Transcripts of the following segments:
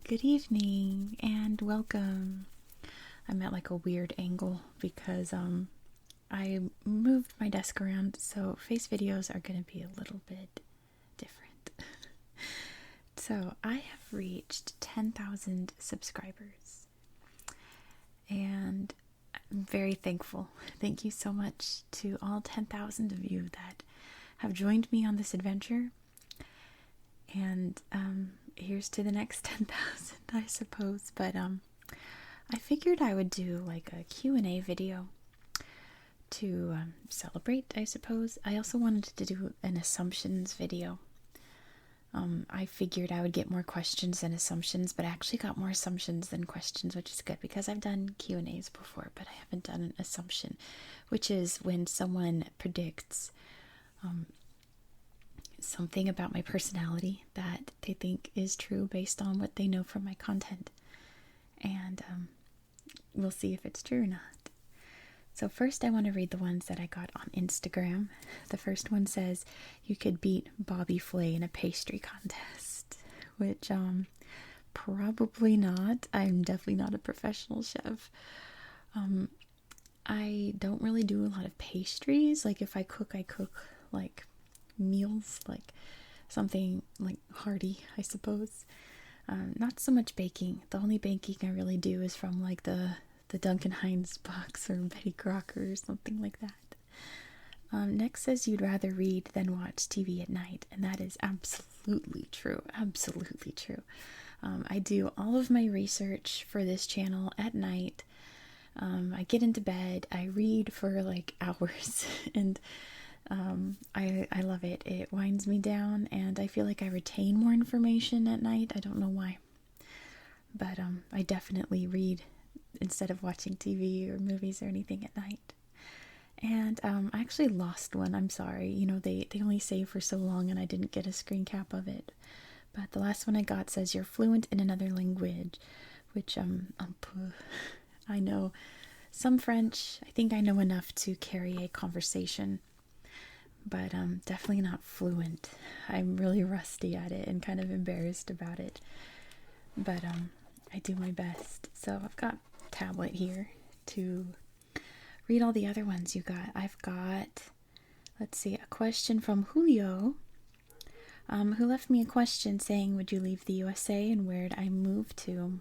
Good evening and welcome. I'm at like a weird angle because I moved my desk around, so face videos are going to be a little bit different. So I have reached 10,000 subscribers and I'm very thankful. Thank you so much to all 10,000 of you that have joined me on this adventure. And here's to the next 10,000, I suppose. But I figured I would do like a Q&A video to celebrate, I suppose. I also wanted to do an assumptions video. I figured I would get more questions than assumptions, but I actually got more assumptions than questions, which is good because I've done Q&As before, but I haven't done an assumption, which is when someone predicts something about my personality that they think is true based on what they know from my content. And we'll see if it's true or not. So first I want to read the ones that I got on Instagram. The first one says, you could beat Bobby Flay in a pastry contest, which probably not. I'm definitely not a professional chef. I don't really do a lot of pastries. Like if I cook like meals, like something like hearty, I suppose. Not so much baking. The only baking I really do is from like the Duncan Hines box or Betty Crocker or something like that. Next says you'd rather read than watch TV at night, and that is absolutely true. Absolutely true. I do all of my research for this channel at night. I get into bed, I read for like hours, and I love it. It winds me down, and I feel like I retain more information at night. I don't know why, but I definitely read instead of watching TV or movies or anything at night. And I actually lost one. I'm sorry. You know, they only save for so long, and I didn't get a screen cap of it. But the last one I got says you're fluent in another language, which I know some French. I think I know enough to carry a conversation, but definitely not fluent. I'm really rusty at it and kind of embarrassed about it, but I do my best. So I've got a tablet here to read all the other ones you got. I've got, let's see, a question from Julio, who left me a question saying, would you leave the USA and where'd I move to?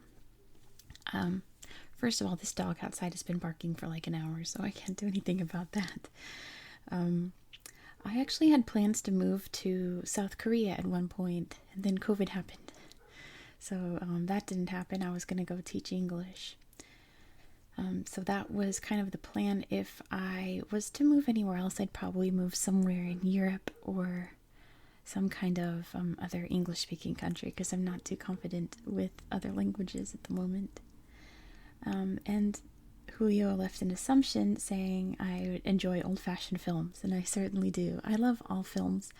First of all, this dog outside has been barking for like an hour, so I can't do anything about that. I actually had plans to move to South Korea at one point, and then COVID happened. So that didn't happen. I was going to go teach English. So that was kind of the plan. If I was to move anywhere else, I'd probably move somewhere in Europe or some kind of other English-speaking country, because I'm not too confident with other languages at the moment. And Julio left an assumption saying I would enjoy old-fashioned films, and I certainly do. I love all films.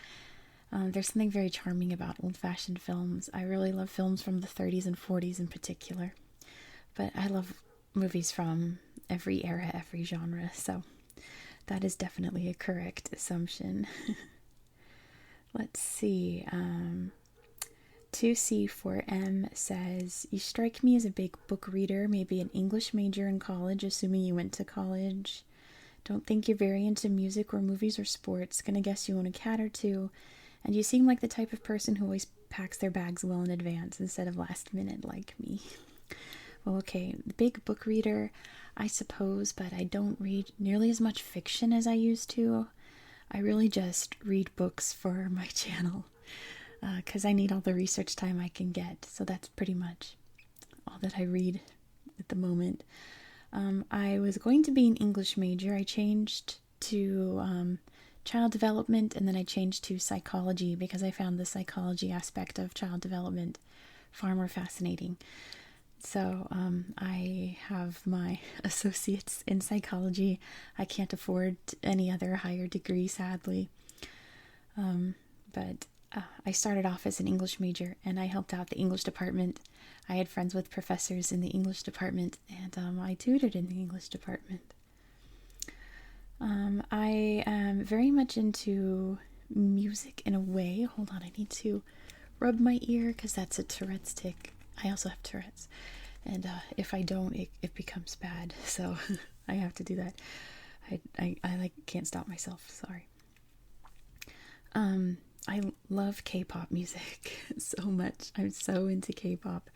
There's something very charming about old-fashioned films. I really love films from the 30s and 40s in particular, but I love movies from every era, every genre, so that is definitely a correct assumption. Let's see. 2C4M says, you strike me as a big book reader, maybe an English major in college, assuming you went to college. Don't think you're very into music or movies or sports. Gonna guess you own a cat or two. And you seem like the type of person who always packs their bags well in advance instead of last minute like me. Well, okay, big book reader, I suppose, but I don't read nearly as much fiction as I used to. I really just read books for my channel, because I need all the research time I can get. So that's pretty much all that I read at the moment. I was going to be an English major. I changed to child development, and then I changed to psychology because I found the psychology aspect of child development far more fascinating. So I have my associates in psychology. I can't afford any other higher degree, sadly. But I started off as an English major, and I helped out the English department. I had friends with professors in the English department, and I tutored in the English department. I am very much into music in a way. Hold on, I need to rub my ear because that's a Tourette's tick. I also have Tourette's, and if I don't, it becomes bad. So I have to do that. I like can't stop myself. Sorry. I love K-pop music so much. I'm so into K-pop.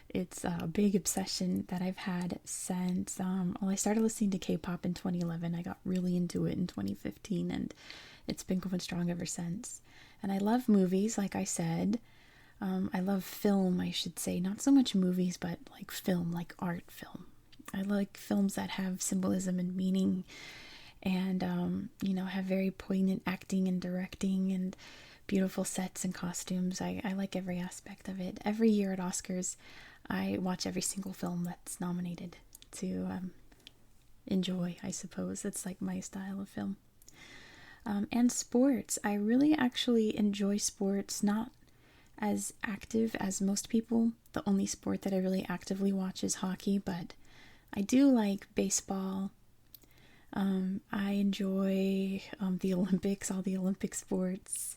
It's a big obsession that I've had since I started listening to K-pop in 2011. I got really into it in 2015, and it's been going strong ever since. And I love movies, like I said. I love film, I should say. Not so much movies, but like film, like art film. I like films that have symbolism and meaning, and have very poignant acting and directing and beautiful sets and costumes. I like every aspect of it. Every year at Oscars, I watch every single film that's nominated to enjoy, I suppose. It's like my style of film. And sports. I really actually enjoy sports, not as active as most people. The only sport that I really actively watch is hockey, but I do like baseball. I enjoy the Olympics, all the Olympic sports.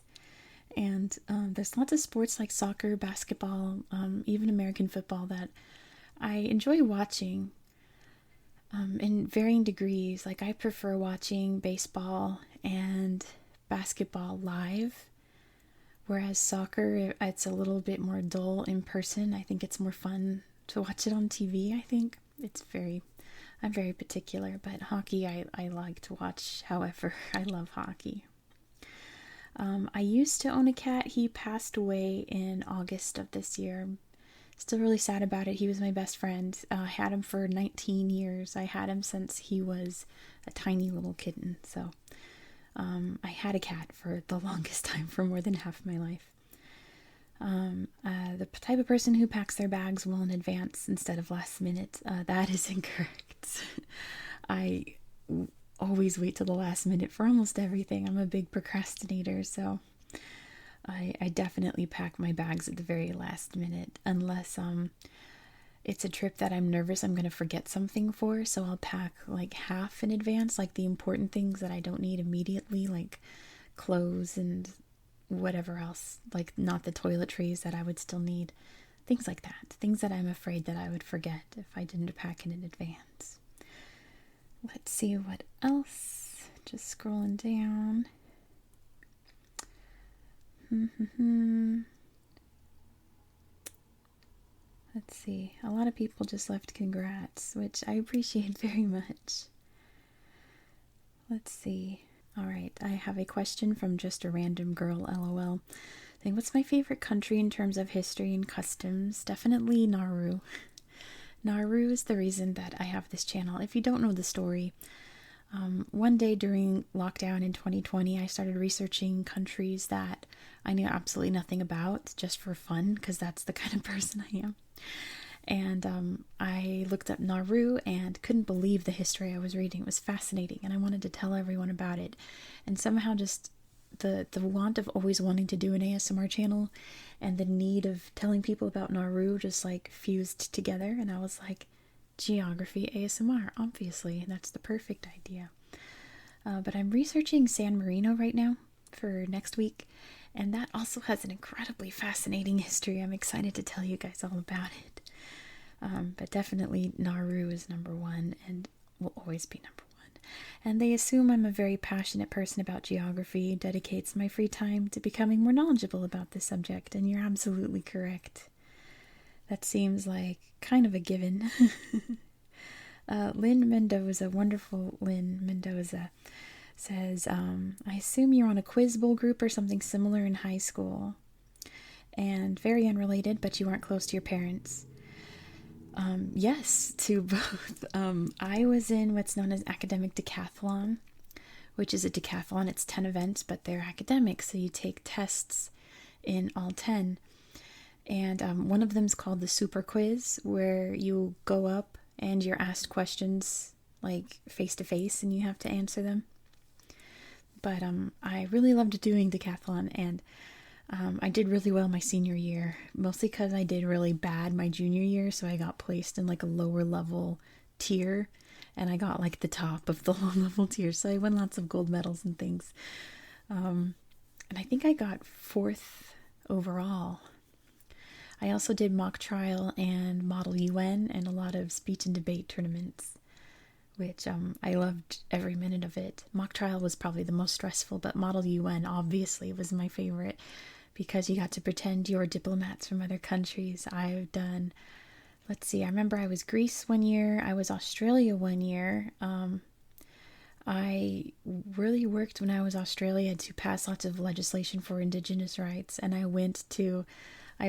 And there's lots of sports like soccer, basketball, even American football that I enjoy watching in varying degrees. Like I prefer watching baseball and basketball live, whereas soccer, it's a little bit more dull in person. I think it's more fun to watch it on TV, I think. I'm very particular, but hockey I like to watch however. I love hockey. I used to own a cat. He passed away in August of this year. Still really sad about it. He was my best friend. I had him for 19 years. I had him since he was a tiny little kitten. So I had a cat for the longest time, for more than half my life. The type of person who packs their bags well in advance instead of last minute, that is incorrect. I always wait till the last minute for almost everything. I'm a big procrastinator, so I definitely pack my bags at the very last minute, unless it's a trip that I'm nervous I'm going to forget something for, so I'll pack like half in advance, like the important things that I don't need immediately, like clothes and whatever else, like not the toiletries that I would still need, things like that, things that I'm afraid that I would forget if I didn't pack it in advance. Let's see what else. Just scrolling down. Let's see. A lot of people just left congrats, which I appreciate very much. Let's see. All right, I have a question from just a random girl, LOL. What's my favorite country in terms of history and customs? Definitely Nauru. Nauru is the reason that I have this channel. If you don't know the story, one day during lockdown in 2020, I started researching countries that I knew absolutely nothing about, just for fun, because that's the kind of person I am. And I looked up Nauru and couldn't believe the history I was reading. It was fascinating, and I wanted to tell everyone about it. And somehow just the want of always wanting to do an ASMR channel and the need of telling people about Nauru just like fused together, and I was like, geography ASMR, obviously, that's the perfect idea. But I'm researching San Marino right now for next week, and that also has an incredibly fascinating history. I'm excited to tell you guys all about it. But definitely Nauru is number one and will always be number one. And they assume I'm a very passionate person about geography, dedicates my free time to becoming more knowledgeable about this subject, and you're absolutely correct. That seems like kind of a given. Lynn Mendoza, wonderful Lynn Mendoza, says, I assume you're on a quiz bowl group or something similar in high school. And very unrelated, but you aren't close to your parents. Yes, to both. I was in what's known as academic decathlon, which is a decathlon. It's 10 events, but they're academic, so you take tests in all 10. And one of them is called the super quiz, where you go up and you're asked questions like face to face and you have to answer them. But I really loved doing decathlon, and I did really well my senior year, mostly because I did really bad my junior year, so I got placed in like a lower level tier, and I got like the top of the low level tier, so I won lots of gold medals and things. And I think I got 4th overall. I also did mock trial and model UN and a lot of speech and debate tournaments, which I loved every minute of it. Mock trial was probably the most stressful, but model UN obviously was my favorite because you got to pretend you were diplomats from other countries. I've done, let's see, I remember I was Greece one year, I was Australia one year. I really worked when I was Australia to pass lots of legislation for Indigenous rights, and I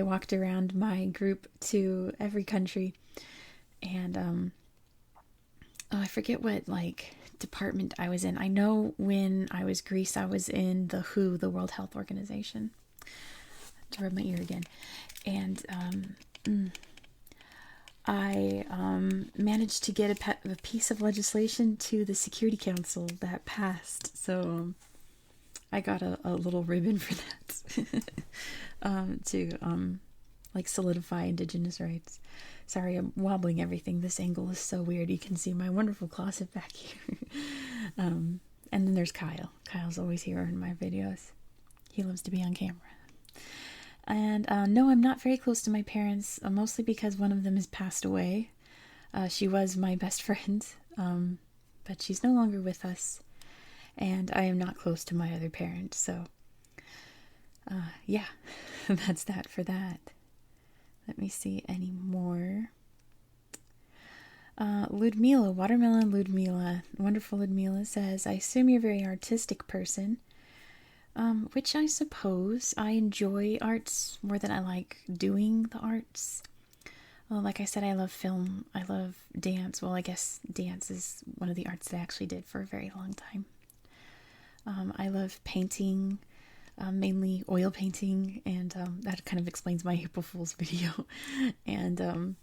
walked around my group to every country, and oh, I forget what like department I was in. I know when I was Greece, I was in the WHO, the World Health Organization. To rub my ear again, and I managed to get a piece of legislation to the Security Council that passed. So I got a little ribbon for that to like solidify Indigenous rights. Sorry, I'm wobbling everything. This angle is so weird. You can see my wonderful closet back here. And then there's Kyle. Kyle's always here in my videos. He loves to be on camera. And no, I'm not very close to my parents, mostly because one of them has passed away. She was my best friend, but she's no longer with us. And I am not close to my other parents, so yeah, that's that for that. Let me see any more. Ludmila, Watermelon Ludmila, wonderful Ludmila says, I assume you're a very artistic person. Which I suppose. I enjoy arts more than I like doing the arts. Well, like I said, I love film. I love dance. Well, I guess dance is one of the arts that I actually did for a very long time. I love painting, mainly oil painting, and that kind of explains my April Fool's video. And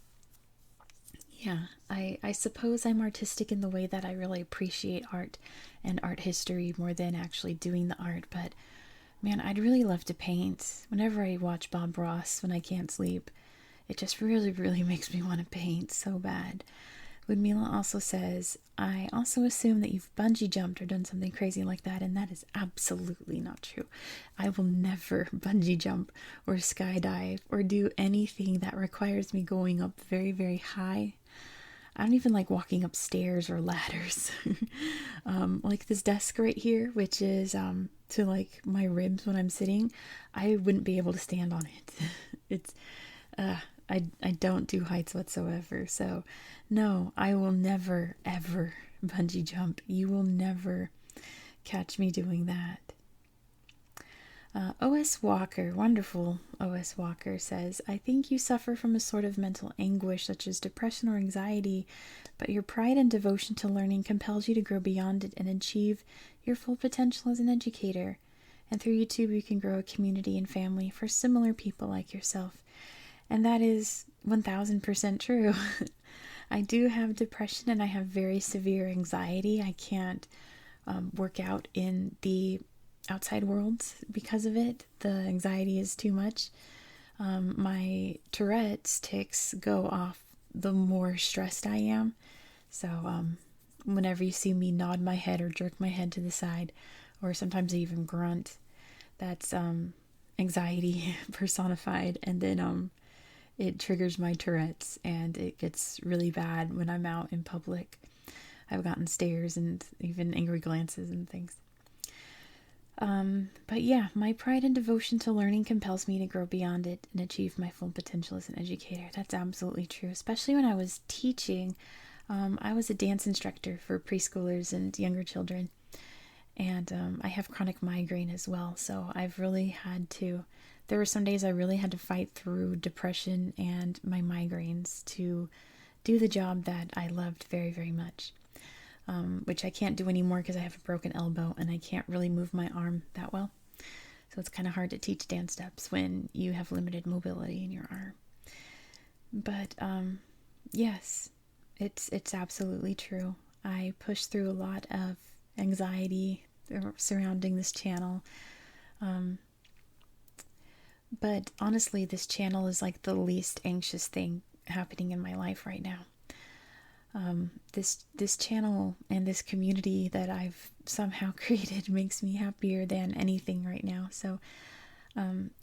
yeah, I suppose I'm artistic in the way that I really appreciate art and art history more than actually doing the art. But man, I'd really love to paint. Whenever I watch Bob Ross when I can't sleep, it just really, really makes me want to paint so bad. Ludmila also says, I also assume that you've bungee jumped or done something crazy like that, and that is absolutely not true. I will never bungee jump or skydive or do anything that requires me going up very, very high. I don't even like walking upstairs or ladders. Like this desk right here, which is to like my ribs when I'm sitting, I wouldn't be able to stand on it. It's I don't do heights whatsoever. So no, I will never ever bungee jump. You will never catch me doing that. O.S. Walker, wonderful O.S. Walker says, I think you suffer from a sort of mental anguish such as depression or anxiety, but your pride and devotion to learning compels you to grow beyond it and achieve your full potential as an educator. And through YouTube, you can grow a community and family for similar people like yourself. And that is 1000% true. I do have depression and I have very severe anxiety. I can't work out in the outside world because of it. The anxiety is too much. My Tourette's tics go off the more stressed I am. So whenever you see me nod my head or jerk my head to the side, or sometimes I even grunt, that's anxiety personified. And then it triggers my Tourette's, and it gets really bad when I'm out in public. I've gotten stares and even angry glances and things. But yeah, my pride and devotion to learning compels me to grow beyond it and achieve my full potential as an educator. That's absolutely true. Especially when I was teaching, I was a dance instructor for preschoolers and younger children. And I have chronic migraine as well. So I've really had to, there were some days I really had to fight through depression and my migraines to do the job that I loved very, very much. Which I can't do anymore because I have a broken elbow and I can't really move my arm that well. So it's kind of hard to teach dance steps when you have limited mobility in your arm. But yes, it's absolutely true. I push through a lot of anxiety surrounding this channel. But honestly, this channel is like the least anxious thing happening in my life right now. This channel and this community that I've somehow created makes me happier than anything right now. So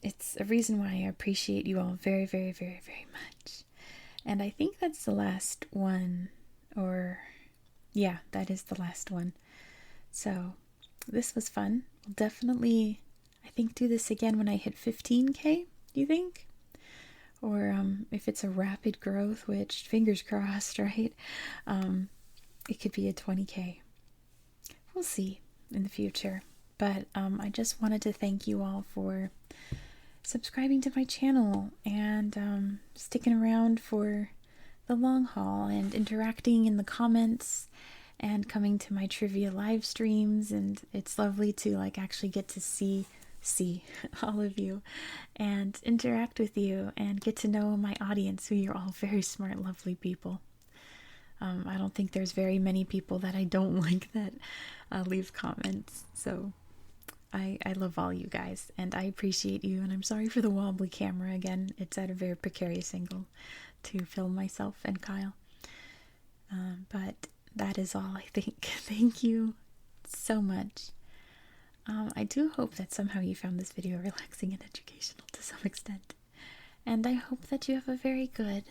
It's a reason why I appreciate you all very, very, very, very much. And I think that's the last one, or yeah, that is the last one. So this was fun. We'll definitely, I think, do this again when I hit 15K, do you think? Or if it's a rapid growth, which fingers crossed, right? It could be a 20K. We'll see in the future. But I just wanted to thank you all for subscribing to my channel and sticking around for the long haul and interacting in the comments and coming to my trivia live streams. And it's lovely to like actually get to see all of you and interact with you and get to know my audience, who you're all very smart, lovely people. I don't think there's very many people that I don't like that leave comments. So I love all you guys and I appreciate you, and I'm sorry for the wobbly camera again. It's at a very precarious angle to film myself and Kyle. But that is all, I think. Thank you so much. I do hope that somehow you found this video relaxing and educational to some extent. And I hope that you have a very good night.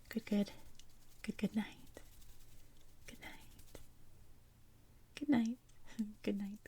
Good night. Good night. Good night.